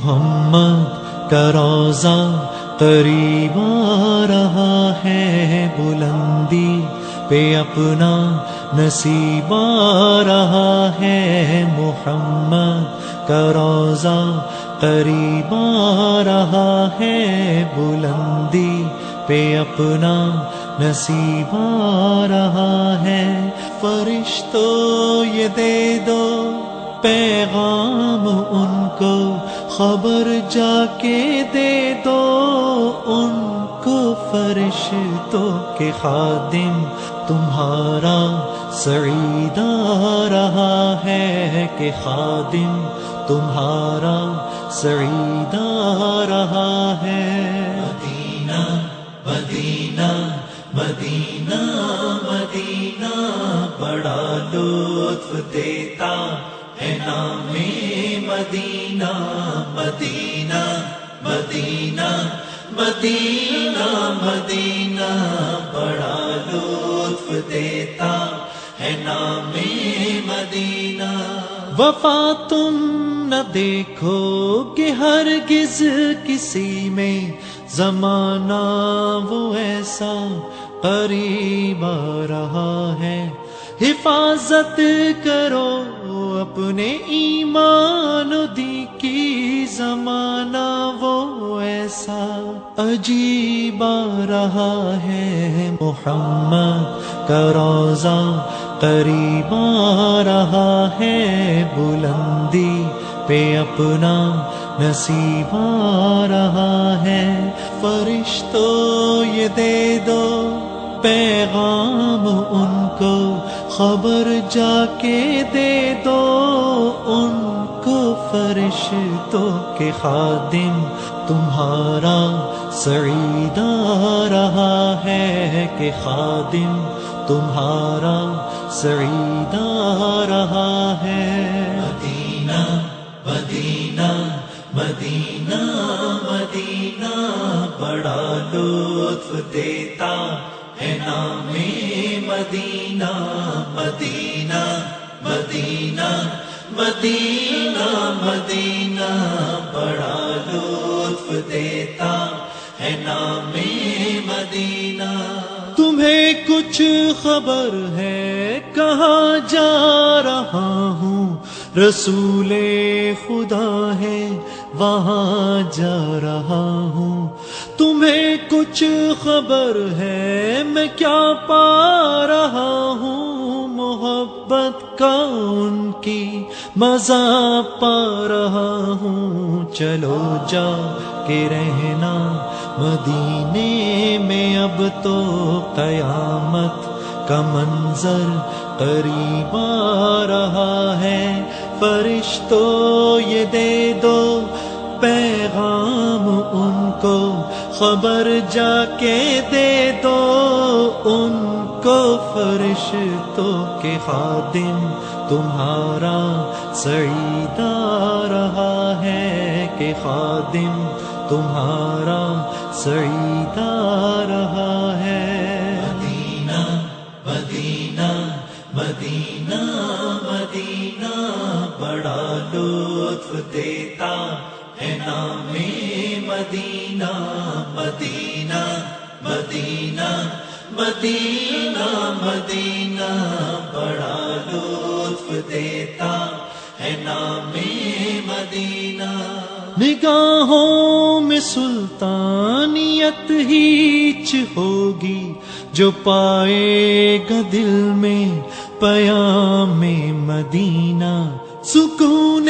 محمد کا روضہ قریب آ رہا ہے، بلندی پہ اپنا نصیب آ رہا ہے۔ محمد کا روضہ قریب آ رہا ہے، بلندی پہ اپنا نصیب آ رہا ہے۔ فرشتوں یہ دے دو پیغام ان کو، خبر جا کے دے دو ان کو، فرشتوں کے خادم تمہارا سعید آ رہا ہے، کہ خادم تمہارا سعید آ رہا ہے۔ مدینہ مدینہ مدینہ مدینہ بڑا لطف دیتا ہے نام مدینہ، مدینہ مدینہ مدینہ مدینہ بڑا لطف دیتا ہے نام مدینہ۔ وفا تم نہ دیکھو کہ ہرگز کسی میں، زمانہ وہ ایسا قریب آ رہا ہے۔ حفاظت کرو اپنے ایمان و دین کی، زمانہ وہ ایسا عجیب آ رہا ہے۔ محمد کا روضہ قریب آ رہا ہے، بلندی پہ اپنا نصیب آ رہا ہے۔ فرشتوں یہ دے دو پیغام ان کو، خبر جا کے دے دو ان کو، فرشتوں کے خادم تمہارا سعید آ رہا ہے، کہ خادم تمہارا سعید آ رہا ہے۔ مدینہ مدینہ مدینہ مدینہ بڑا لطف دیتا ہے نام مدینہ، مدینہ مدینہ مدینہ مدینہ بڑا لطف دیتا ہے نام مدینہ۔ تمہیں کچھ خبر ہے کہاں جا رہا ہوں، رسول خدا ہے وہاں جا رہا ہوں۔ تمہیں کچھ خبر ہے میں کیا پا رہا ہوں، محبت کا ان کی مزہ پا رہا ہوں۔ چلو جا کے رہنا مدینے میں، اب تو قیامت کا منظر قریب آ رہا ہے۔ فرشتوں یہ دے دو پیغام ان کو، خبر جا کے دے دو ان کو، فرشتوں کے خادم تمہارا سعید آ رہا ہے، کہ خادم تمہارا سعید آ رہا ہے۔ مدینہ مدینہ مدینہ مدینہ بڑا لطف دیتا ہے نام مدینہ، مدینہ مدینہ مدینہ مدینہ بڑا لطف دیتا ہے نام مدینہ۔ نگاہوں میں سلطانیت ہیچ ہوگی، جو پائے گا دل میں پیام مدینہ۔ سکون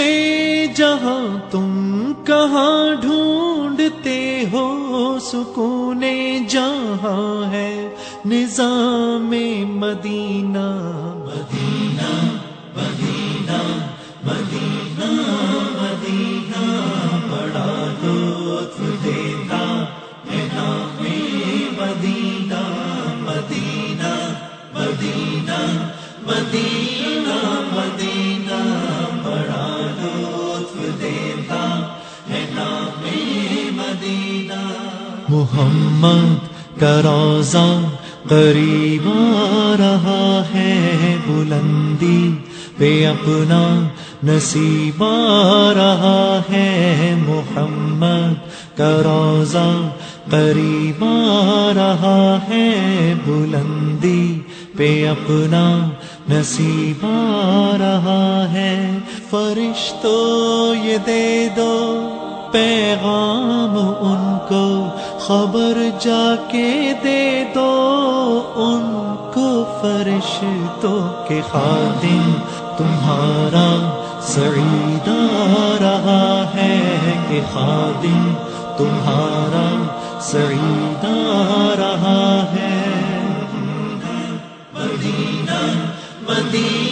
جہاں تم کہاں ڈھونڈتے ہو، سکون جہاں ہے نظام مدینہ، مدینہ مدینہ مدینہ مدینہ بڑا لطف دیتا ہے نام مدینہ، مدینہ مدینہ مدینہ مدینہ بڑا لطف دیتا ہے نام مدینہ۔ محمد کا روضہ قریب آ رہا ہے، بلندی پہ اپنا نصیب آ رہا ہے، محمد کا روضہ قریب آ رہا ہے، بلندی پہ اپنا نصیب آ رہا ہے۔ فرشتوں یہ دے دو پیغام ان کو، خبر جا کے دے دو ان کو، فرشتوں کے خادم تمہارا سعید آ رہا ہے، کہ خادم تمہارا سعید آ رہا ہے۔ مدینہ مدینہ